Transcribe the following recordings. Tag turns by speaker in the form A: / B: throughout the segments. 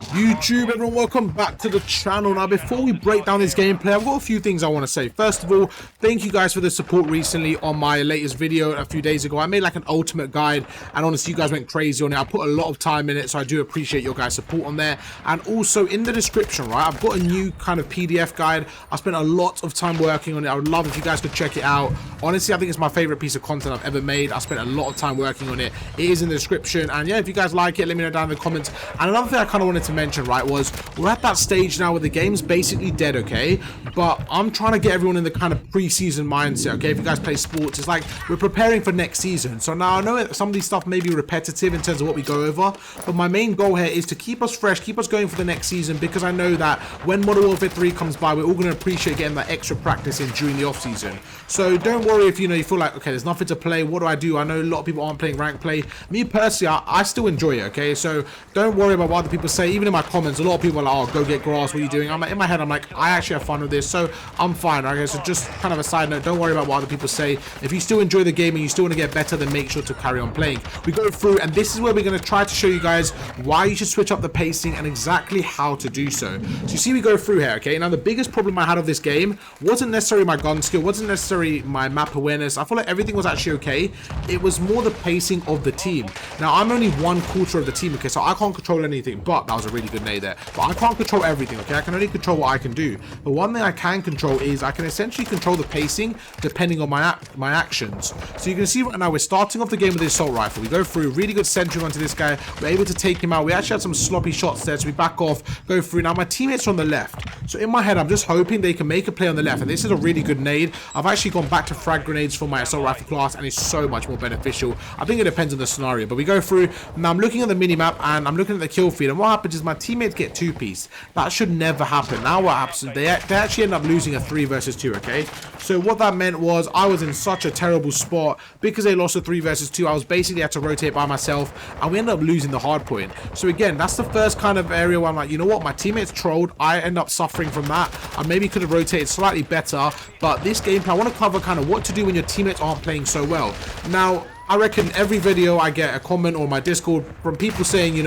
A: YouTube, everyone, welcome back to the channel. Now, before we break down this gameplay, I've got a few things I want to say. First of all, thank you guys for the support recently on my latest video a few days ago. I made like an ultimate guide, and honestly, you guys went crazy on it. I put a lot of time in it, so I do appreciate your guys' support on there. And also in the description, right, I've got a new kind of PDF guide. I spent a lot of time working on it. I would love if you guys could check it out. Honestly, I think it's my favorite piece of content I've ever made. I spent a lot of time working on it. It is in the description, and yeah, if you guys like it, let me know down in the comments. And another thing I kind of wanted to mention, right, was we're at that stage now where the game's basically dead, okay? But I'm trying to get everyone in the kind of pre-season mindset, okay? If you guys play sports, it's like we're preparing for next season. So now I know some of these stuff may be repetitive in terms of what we go over, but my main goal here is to keep us fresh, keep us going for the next season, because I know that when Modern Warfare 3 comes by, we're all going to appreciate getting that extra practice in during the off season. So don't worry if you feel like, okay, there's nothing to play. What do? I know a lot of people aren't playing rank play. Me personally, I still enjoy it, okay? So don't worry about what other people say. Even in my comments, a lot of people are like, oh, go get grass, what are you doing? I'm like, in my head, I'm like, I actually have fun with this, so I'm fine. Okay, so just kind of a side note, don't worry about what other people say. If you still enjoy the game and you still want to get better, then make sure to carry on playing. We go through, and this is where we're going to try to show you guys why you should switch up the pacing and exactly how to do so. So you see, we go through here, okay? Now the biggest problem I had of this game wasn't necessarily my gun skill, wasn't necessarily my map awareness. I feel like everything was actually okay. It was more the pacing of the team. Now I'm only 1/4 of the team, okay, so I can't control anything, but that was a really good nade there. But I can't control everything, okay? I can only control what I can do. But one thing I can control is I can essentially control the pacing depending on my actions. So you can see right now we're starting off the game with the assault rifle. We go through, really good sentry onto this guy. We're able to take him out. We actually had some sloppy shots there, so we back off, go through. Now my teammates are on the left. So in my head, I'm just hoping they can make a play on the left. And this is a really good nade. I've actually gone back to frag grenades for my assault rifle class, and it's so much more beneficial. I think it depends on the scenario, but we go through. Now I'm looking at the minimap, and I'm looking at the kill feed, and what happens is my teammates get two-piece. That should never happen. Now what happens, they actually end up losing a 3 versus 2, okay? So what that meant was I was in such a terrible spot because they lost a 3 versus 2. I was basically had to rotate by myself, and we ended up losing the hard point. So again, that's the first kind of area where I'm like, you know what, my teammates trolled. I end up suffering from that. I maybe could have rotated slightly better, but this gameplay, I want to cover kind of what to do when your teammates aren't playing so well. Now, I reckon every video I get a comment on my Discord from people saying,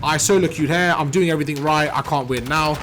A: I solo queued here, I'm doing everything right, I can't win now.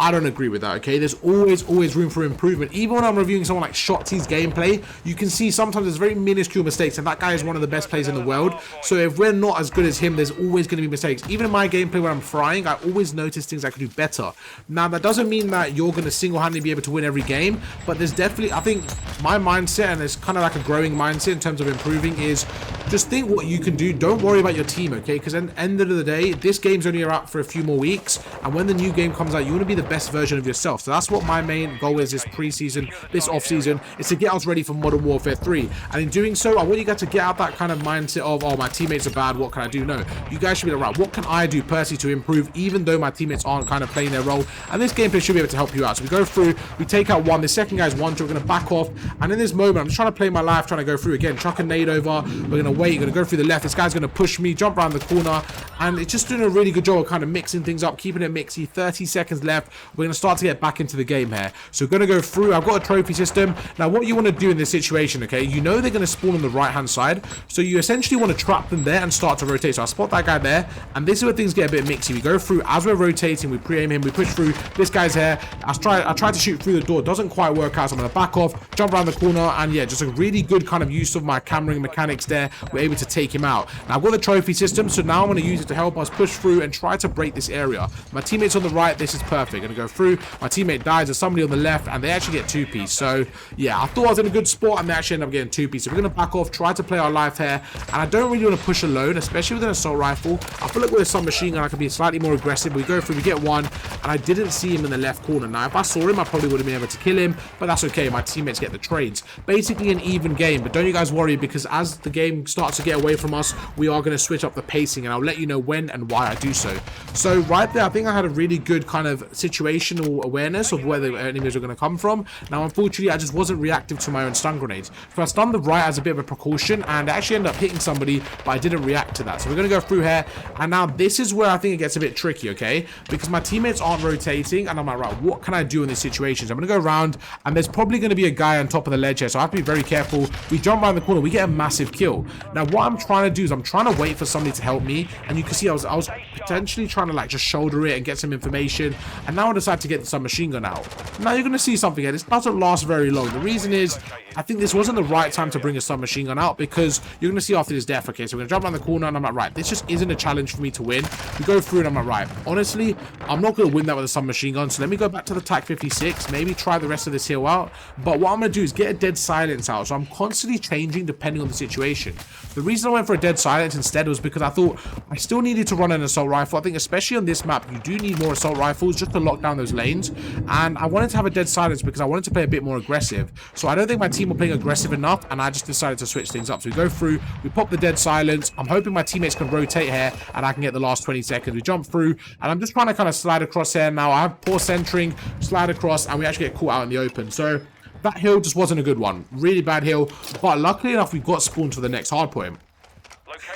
A: I don't agree with that, okay? There's always room for improvement. Even when I'm reviewing someone like Shotzi's gameplay, you can see sometimes there's very minuscule mistakes, and that guy is one of the best players in the world. So if we're not as good as him, there's always going to be mistakes. Even in my gameplay where I'm frying, I always notice things I could do better. Now, that doesn't mean that you're going to single-handedly be able to win every game, but there's definitely, I think, my mindset, and it's kind of like a growing mindset in terms of improving, is just think what you can do. Don't worry about your team, okay? Because at the end of the day, this game's only out for a few more weeks, and when the new game comes out, you want to be the best version of yourself. So that's what my main goal is this pre-season, this off-season, is to get us ready for Modern Warfare 3. And in doing so, I want you guys to get out that kind of mindset of, oh, my teammates are bad, what can I do? No, you guys should be like, right, what can I do personally to improve, even though my teammates aren't kind of playing their role? And this gameplay should be able to help you out. So we go through, we take out one, the second guy's 1, 2, we're going to back off, and in this moment, I'm just trying to play my life, trying to go through again, chuck a nade over, we're going to wait, going to go through the left, this guy's going to push me, jump around the corner, and it's just doing a really good job of kind of mixing things up, keeping it mixy. 30 seconds left, we're going to start to get back into the game here. So we're going to go through. I've got a trophy system. Now what you want to do in this situation, okay, they're going to spawn on the right hand side, so you essentially want to trap them there and start to rotate. So I spot that guy there, and this is where things get a bit mixy. We go through as we're rotating, we pre-aim him, we push through, this guy's here. I try to shoot through the door, doesn't quite work out, so I'm going to back off, jump around the corner, and yeah, just a really good kind of use of my cameraing mechanics there. We're able to take him out. Now I've got the trophy system, so now I'm going to use it to help us push through and try to break this area. My teammates on the right, this is perfect. Going to go through, my teammate dies, there's somebody on the left, and they actually get two-piece. So yeah, I thought I was in a good spot, and they actually end up getting two-piece. So we're going to back off, try to play our life here, and I don't really want to push alone, especially with an assault rifle. I feel like with a submachine gun I can be slightly more aggressive. We go through, we get one, and I didn't see him in the left corner. Now if I saw him, I probably would have been able to kill him, but that's okay, my teammates get the trades. Basically an even game, but don't you guys worry, because as the game starts to get away from us, we are going to switch up the pacing, and I'll let you know when and why I do so. So right there, I think I had a really good kind of situational awareness of where the enemies are going to come from. Now unfortunately, I just wasn't reactive to my own stun grenades. So I stunned the right as a bit of a precaution, and I actually ended up hitting somebody, but I didn't react to that. So we're going to go through here, and now this is where I think it gets a bit tricky, okay? Because my teammates aren't rotating, and I'm like, right, what can I do in this situation? So I'm going to go around, and there's probably going to be a guy on top of the ledge here, so I have to be very careful. We jump around the corner, we get a massive kill. Now what I'm trying to do is I'm trying to wait for somebody to help me, and you can see I was potentially trying to like just shoulder it and get some information, and now I decide to get the submachine gun out. Now you're going to see something here. This doesn't last very long. The reason is I think this wasn't the right time to bring a submachine gun out, because you're going to see after this death. Okay, so we're going to jump around the corner, and I'm like, right, this just isn't a challenge for me to win. We go through, and I'm like, right, honestly, I'm not going to win that with a submachine gun, so let me go back to the TAC 56, maybe try the rest of this hill out. But what I'm going to do is get a dead silence out, so I'm constantly changing depending on the situation. The reason I went for a dead silence instead was because I thought I still needed to run an assault rifle. I think especially on this map, you do need more assault rifles just to lock down those lanes, and I wanted to have a dead silence because I wanted to play a bit more aggressive. So I don't think my team were playing aggressive enough, and I just decided to switch things up. So we go through, we pop the dead silence. I'm hoping my teammates can rotate here and I can get the last 20 seconds. We jump through, and I'm just trying to kind of slide across here. Now I have poor centering, slide across, and we actually get caught out in the open. So that hill just wasn't a good one. Really bad hill, but luckily enough we got spawned for the next hard point.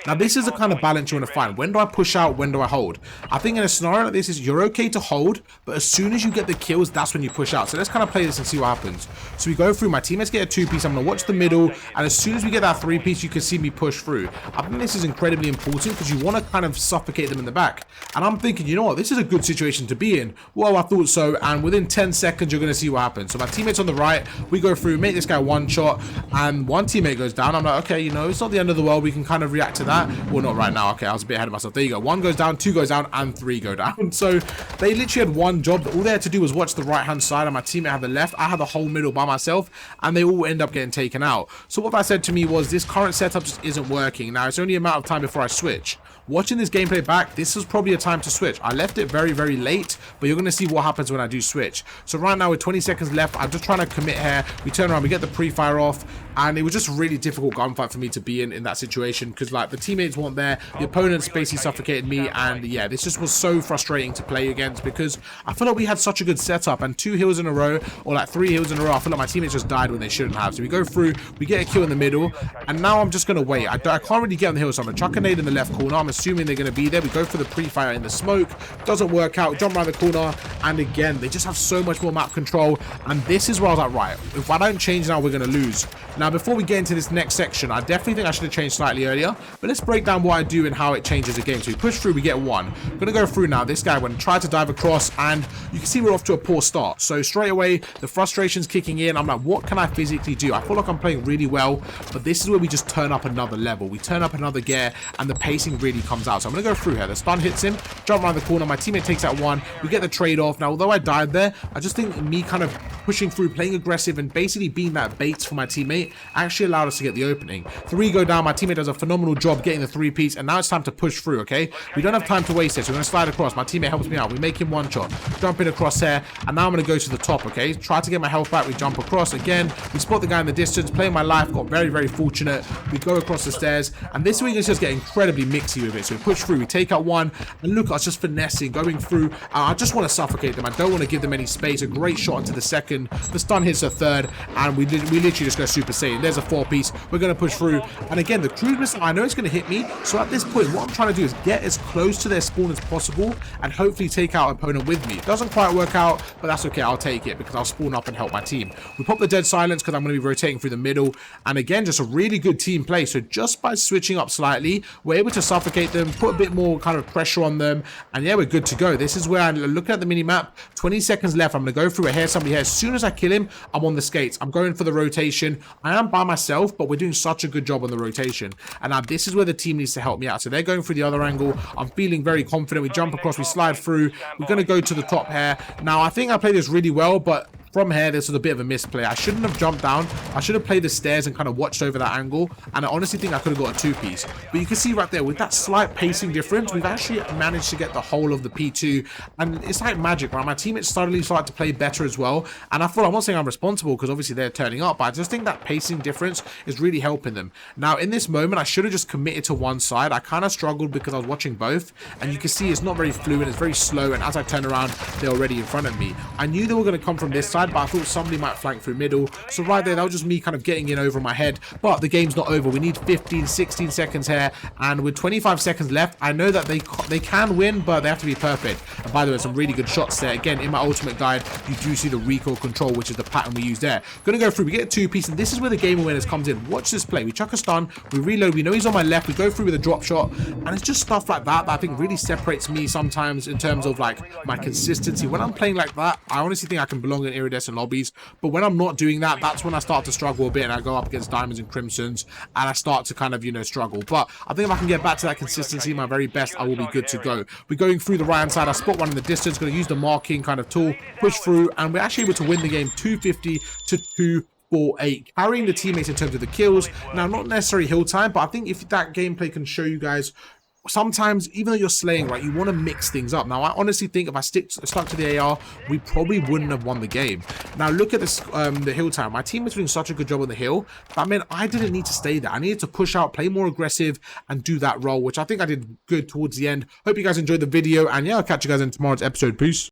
A: Now this is the kind of balance you want to find. When do I push out? When do I hold? I think in a scenario like this, is you're okay to hold, but as soon as you get the kills, that's when you push out. So let's kind of play this and see what happens. So we go through, my teammates get a 2-piece, I'm going to watch the middle, and as soon as we get that 3-piece, you can see me push through. I think this is incredibly important because you want to kind of suffocate them in the back. And I'm thinking, you know what, this is a good situation to be in. Well, I thought so, and within 10 seconds, you're going to see what happens. So my teammates on the right, we go through, make this guy one shot, and one teammate goes down. I'm like, okay, you know, it's not the end of the world. We can kind of react to that. Well, not right now. Okay, I was a bit ahead of myself. There you go. 1 goes down, 2 goes down, and 3 go down. So they literally had one job. All they had to do was watch the right-hand side, and my teammate had the left. I had the whole middle by myself, and they all end up getting taken out. So what that said to me was, this current setup just isn't working. Now, it's only a matter of time before I switch. Watching this gameplay back, this is probably a time to switch. I left it very, very late, but you're going to see what happens when I do switch. So right now, with 20 seconds left, I'm just trying to commit here. We turn around, we get the pre-fire off, and it was just a really difficult gunfight for me to be in that situation, because like the teammates weren't there, the opponents basically suffocated me, and yeah, this just was so frustrating to play against, because I feel like we had such a good setup, and 2 hills in a row, or like 3 hills in a row, I feel like my teammates just died when they shouldn't have. So we go through, we get a kill in the middle, and now I'm just going to wait. I can't really get on the hill, so I'm going to chuck a nade in the left corner. I'm assuming they're going to be there. We go for the pre-fire in the smoke, doesn't work out, jump around the corner, and again, they just have so much more map control, and this is where I was like, right, if I don't change now, we're going to lose. Now, before we get into this next section, I definitely think I should have changed slightly earlier, but let's break down what I do and how it changes the game. So we push through, we get 1. I'm going to go through now. This guy went and tried to dive across, and you can see we're off to a poor start. So straight away, the frustration's kicking in. I'm like, what can I physically do? I feel like I'm playing really well, but this is where we just turn up another level. We turn up another gear, and the pacing really comes out. So I'm going to go through here. The stun hits him, jump around the corner. My teammate takes out 1. We get the trade-off. Now, although I died there, I just think me kind of pushing through, playing aggressive, and basically being that bait for my teammate actually allowed us to get the opening. 3 go down. My teammate does a phenomenal job getting the 3-piece, and now it's time to push through, okay? We don't have time to waste it, so we're going to slide across. My teammate helps me out. We make him one shot. Jump in across here, and now I'm going to go to the top, okay? Try to get my health back. We jump across again. We spot the guy in the distance, playing my life, got very, very fortunate. We go across the stairs, and this week is just getting incredibly mixy with it. So we push through, we take out 1, and look, I was just finessing, going through. I just want to suffocate them. I don't want to give them any space. A great shot into the second. The stun hits a third, and we literally just go Super Saiyan. There's a 4-piece. We're going to push through, and again, the cruise missile, I know it's going to hit me, so at this point, what I'm trying to do is get as close to their spawn as possible, and hopefully take out an opponent with me. It doesn't quite work out, but that's okay. I'll take it, because I'll spawn up and help my team. We pop the dead silence, because I'm going to be rotating through the middle, and again, just a really good team play. So just by switching up slightly, we're able to suffocate them, put a bit more kind of pressure on them, and yeah, we're good to go. This is where I'm looking at the mini map. 20 seconds left. I'm going to go through it here, somebody here. As soon as I kill him, I'm on the skates. I'm going for the rotation. I am by myself, but we're doing such a good job on the rotation. And now this is where the team needs to help me out. So they're going through the other angle. I'm feeling very confident. We jump across, we slide through. We're going to go to the top here. Now, I think I played this really well, but from here, this was a bit of a misplay. I shouldn't have jumped down. I should have played the stairs and kind of watched over that angle. And I honestly think I could have got a 2-piece. But you can see right there, with that slight pacing difference, we've actually managed to get the whole of the P2. And it's like magic, right? My teammates suddenly started to play better as well. And I thought, I'm not saying I'm responsible, because obviously they're turning up, but I just think that pacing difference is really helping them. Now, in this moment, I should have just committed to one side. I kind of struggled because I was watching both. And you can see it's not very fluent. It's very slow. And as I turn around, they're already in front of me. I knew they were going to come from this side, bad, but I thought somebody might flank through middle. So right there, that was just me kind of getting in over my head. But the game's not over. We need 15, 16 seconds here. And with 25 seconds left, I know that they can win, but they have to be perfect. And by the way, some really good shots there. Again, in my ultimate guide, you do see the recoil control, which is the pattern we use there. Gonna go through. We get a two-piece, and this is where the game awareness comes in. Watch this play. We chuck a stun. We reload. We know he's on my left. We go through with a drop shot. And it's just stuff like that I think really separates me sometimes in terms of like my consistency. When I'm playing like that, I honestly think I can belong in iridescent lobbies. But when I'm not doing that, that's when I start to struggle a bit, and I go up against diamonds and crimsons, and I start to kind of, you know, struggle. But I think if I can get back to that consistency, my very best, I will be good to go. We're going through the right hand side. I spot one in the distance. Going to use the marking kind of tool, push through, and we're actually able to win the game 250 to 248, carrying the teammates in terms of the kills. Now, not necessarily hill time, but I think if that gameplay can show you guys, sometimes even though you're slaying, right, you want to mix things up. Now I honestly think if I stuck to the AR, we probably wouldn't have won the game. Now look at this, the hill time. My team was doing such a good job on the hill that meant I didn't need to stay there. I needed to push out, play more aggressive, and do that role, which I think I did good towards the end. Hope you guys enjoyed the video, and yeah, I'll catch you guys in tomorrow's episode. Peace.